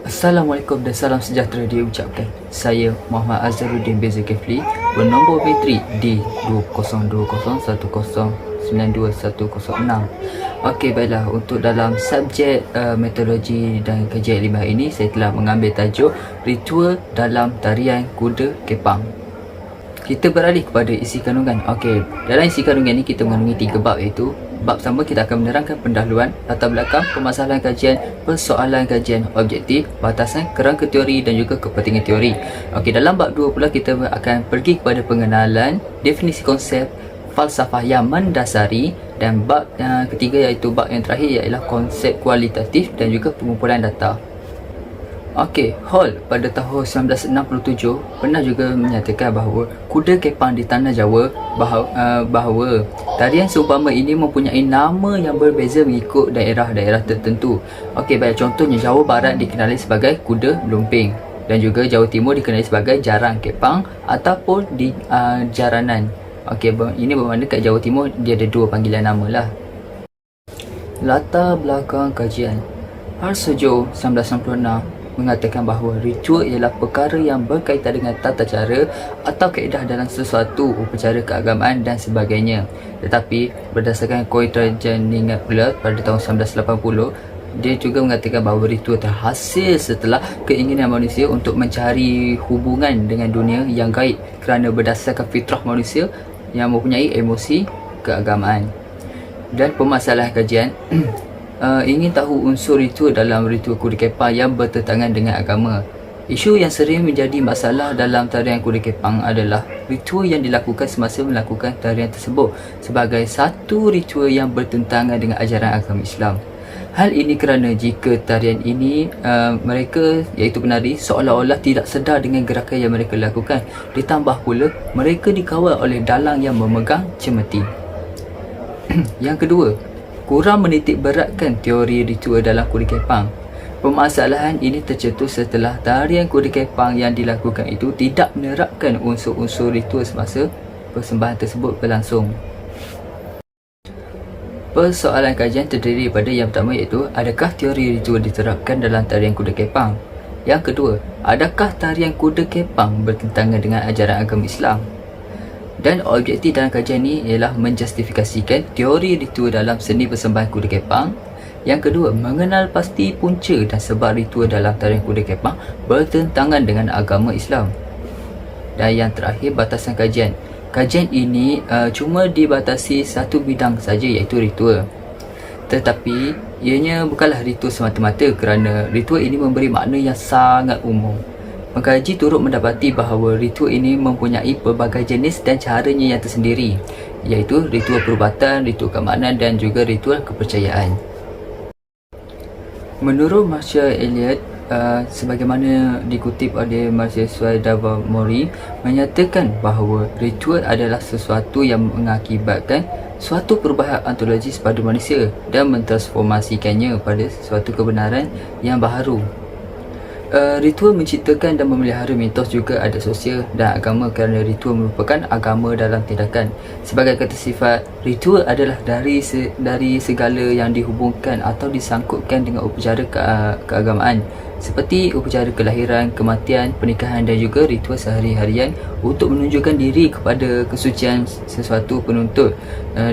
Assalamualaikum dan salam sejahtera diucapkan. Saya Muhammad Azharuddin bin Zulkifli bernombor bateri D202010921006. Okey, baiklah, untuk dalam subjek metodologi dan kajian ilmiah ini, saya telah mengambil tajuk ritual dalam tarian kuda kepang. Kita beralih kepada isi kandungan. Okey, dalam isi kandungan ini kita mengandungi 3 bab, iaitu bab pertama kita akan menerangkan pendahuluan, latar belakang, permasalahan kajian, persoalan kajian objektif, batasan, kerangka teori dan juga kepentingan teori. Okey, dalam bab 2 pula kita akan pergi kepada pengenalan, definisi konsep, falsafah yang mendasari, dan bab ketiga iaitu bab yang terakhir ialah konsep kualitatif dan juga pengumpulan data. Okey, Hall pada tahun 1967 pernah juga menyatakan bahawa kuda kepang di tanah Jawa bahawa tarian seumpama ini mempunyai nama yang berbeza mengikut daerah-daerah tertentu. Okey, baik, contohnya Jawa Barat dikenali sebagai kuda lumping dan juga Jawa Timur dikenali sebagai jarang kepang ataupun di jaranan. Okey, ini bermakna kat Jawa Timur dia ada 2 panggilan nama lah. Latar belakang kajian. Harsojo 1966 mengatakan bahawa ritual ialah perkara yang berkaitan dengan tata cara atau kaedah dalam sesuatu upacara keagamaan dan sebagainya. Tetapi berdasarkan Koitrajaningat pula pada tahun 1980, dia juga mengatakan bahawa ritual terhasil setelah keinginan manusia untuk mencari hubungan dengan dunia yang gaib kerana berdasarkan fitrah manusia yang mempunyai emosi keagamaan. Dan permasalahan kajian ingin tahu unsur ritual dalam ritual kuda kepang yang bertentangan dengan agama. Isu yang sering menjadi masalah dalam tarian kuda kepang adalah ritual yang dilakukan semasa melakukan tarian tersebut sebagai satu ritual yang bertentangan dengan ajaran agama Islam. Hal ini kerana jika tarian ini mereka iaitu penari seolah-olah tidak sedar dengan gerakan yang mereka lakukan. Ditambah pula mereka dikawal oleh dalang yang memegang cemeti. Yang kedua, kurang menitik beratkan teori ritual dalam kuda kepang. Permasalahan ini tercetus setelah tarian kuda kepang yang dilakukan itu tidak menerapkan unsur-unsur ritual semasa persembahan tersebut berlangsung. Persoalan kajian terdiri pada yang pertama, iaitu adakah teori ritual diterapkan dalam tarian kuda kepang? Yang kedua, adakah tarian kuda kepang bertentangan dengan ajaran agama Islam? Dan objektif dalam kajian ini ialah menjustifikasikan teori ritual dalam seni persembahan kuda kepang. Yang kedua, mengenal pasti punca dan sebab ritual dalam tarian kuda kepang bertentangan dengan agama Islam. Dan yang terakhir, batasan kajian. Kajian ini cuma dibatasi satu bidang saja, iaitu ritual. Tetapi ianya bukanlah ritual semata-mata kerana ritual ini memberi makna yang sangat umum. Pengkaji turut mendapati bahawa ritual ini mempunyai pelbagai jenis dan caranya yang tersendiri, iaitu ritual perubatan, ritual keamanan dan juga ritual kepercayaan. Menurut Marshall Elliot, sebagaimana dikutip oleh mahasiswa Davamori, menyatakan bahawa ritual adalah sesuatu yang mengakibatkan suatu perubahan ontologis pada manusia dan mentransformasikannya pada suatu kebenaran yang baharu. Ritual menciptakan dan memelihara mitos juga adat sosial dan agama kerana ritual merupakan agama dalam tindakan. Sebagai kata sifat, ritual adalah dari segala yang dihubungkan atau disangkutkan dengan upacara keagamaan seperti upacara kelahiran, kematian, pernikahan dan juga ritual sehari-harian untuk menunjukkan diri kepada kesucian sesuatu penuntut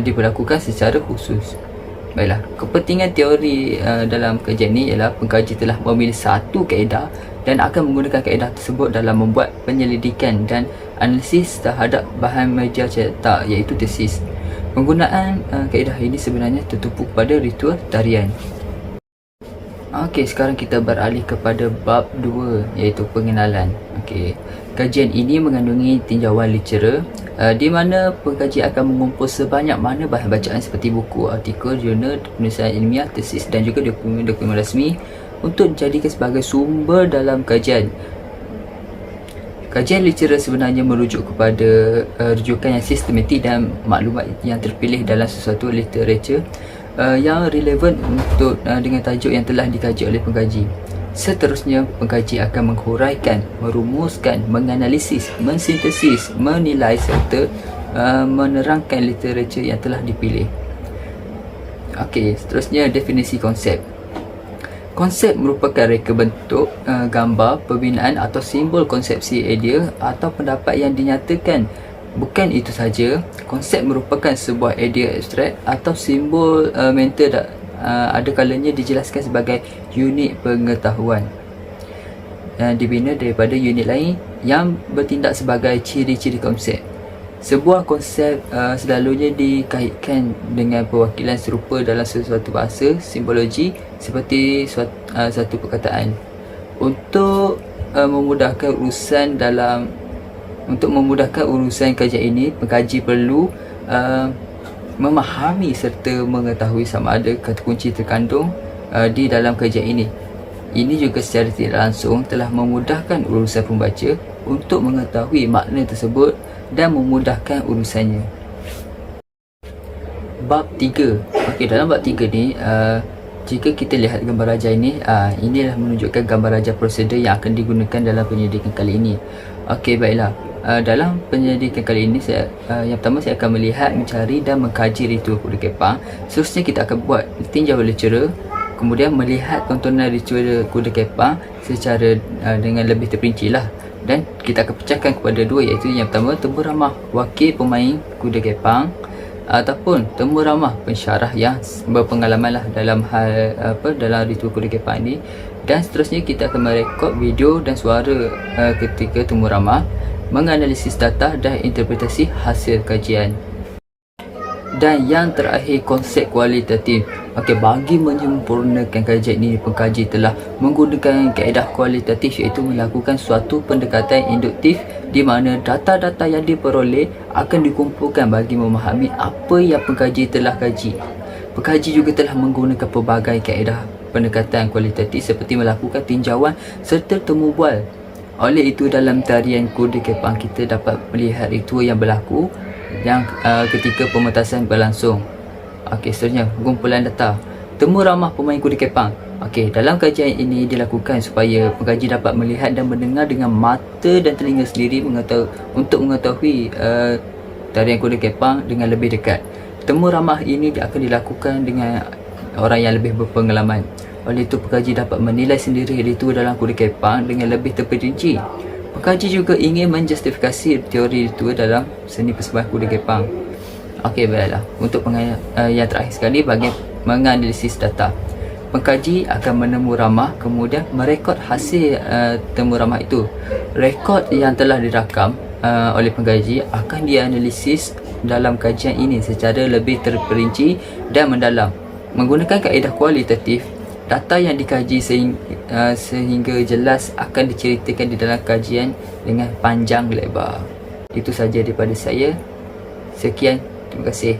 diberlakukan secara khusus. Baiklah, kepentingan teori dalam kajian ini ialah pengkaji telah memilih satu kaedah dan akan menggunakan kaedah tersebut dalam membuat penyelidikan dan analisis terhadap bahan media cetak, iaitu tesis. Penggunaan kaedah ini sebenarnya tertumpu pada ritual tarian. Okey, sekarang kita beralih kepada bab 2, iaitu pengenalan. Okey, kajian ini mengandungi tinjauan literatur di mana pengkaji akan mengumpul sebanyak mana bahan bacaan seperti buku, artikel, jurnal, penulisan ilmiah, tesis dan juga dokumen-dokumen rasmi untuk dijadikan sebagai sumber dalam kajian. Kajian literatur sebenarnya merujuk kepada rujukan yang sistematik dan maklumat yang terpilih dalam sesuatu literatur yang relevan untuk dengan tajuk yang telah dikaji oleh pengkaji. Seterusnya, pengkaji akan menghuraikan, merumuskan, menganalisis, mensintesis, menilai serta menerangkan literatur yang telah dipilih. Okey, seterusnya definisi konsep. Konsep merupakan reka bentuk, gambar, pembinaan atau simbol konsepsi idea atau pendapat yang dinyatakan. Bukan itu saja, konsep merupakan sebuah idea abstrak atau simbol mental ada kalanya dijelaskan sebagai unit pengetahuan dibina daripada unit lain yang bertindak sebagai ciri-ciri konsep. Sebuah konsep selalunya dikaitkan dengan perwakilan serupa dalam sesuatu bahasa simbologi seperti satu perkataan. Untuk memudahkan urusan kajian ini, pengkaji perlu memahami serta mengetahui sama ada kata kunci terkandung di dalam kajian ini. Ini juga secara tidak langsung telah memudahkan urusan pembaca untuk mengetahui makna tersebut dan memudahkan urusannya. Bab 3. Okey, dalam bab 3 ni, jika kita lihat gambar raja ini, inilah menunjukkan gambar raja prosedur yang akan digunakan dalam penyelidikan kali ini. Okey, baiklah. Dalam penyelidikan kali ini, yang pertama saya akan melihat, mencari dan mengkaji ritual kuda kepang. Seterusnya kita akan buat tinjau lecturer, kemudian melihat tontonan ritual kuda kepang secara dengan lebih terperinci lah. Dan kita akan pecahkan kepada dua, iaitu yang pertama temu ramah wakil pemain kuda kepang ataupun temu ramah pensyarah yang berpengalaman lah dalam hal dalam ritual kuda kepang ini. Dan seterusnya kita akan merekod video dan suara ketika temu ramah, menganalisis data dan interpretasi hasil kajian. Dan yang terakhir, konsep kualitatif. Okey, bagi menyempurnakan kajian ini, pengkaji telah menggunakan kaedah kualitatif, iaitu melakukan suatu pendekatan induktif di mana data-data yang diperoleh akan dikumpulkan bagi memahami apa yang pengkaji telah kaji. Pengkaji juga telah menggunakan pelbagai kaedah pendekatan kualitatif seperti melakukan tinjauan serta temu bual. Oleh itu, dalam tarian kuda kepang kita dapat melihat ritual yang berlaku yang ketika pementasan berlangsung. Okey, seterusnya kumpulan data. Temu ramah pemain kuda kepang. Okey, dalam kajian ini dilakukan supaya pengkaji dapat melihat dan mendengar dengan mata dan telinga sendiri untuk mengetahui tarian kuda kepang dengan lebih dekat. Temu ramah ini akan dilakukan dengan orang yang lebih berpengalaman. Oleh itu, pengkaji dapat menilai sendiri ritual dalam kuda kepang dengan lebih terperinci. Pengkaji juga ingin menjustifikasi teori ritual dalam seni persembahan kuda kepang. Okey, baiklah. Untuk yang terakhir sekali, bagi menganalisis data. Pengkaji akan menemu ramah, kemudian merekod hasil temu ramah itu. Rekod yang telah dirakam oleh pengkaji akan dianalisis dalam kajian ini secara lebih terperinci dan mendalam. Menggunakan kaedah kualitatif, data yang dikaji sehingga jelas akan diceritakan di dalam kajian dengan panjang lebar. Itu saja daripada saya. Sekian, terima kasih.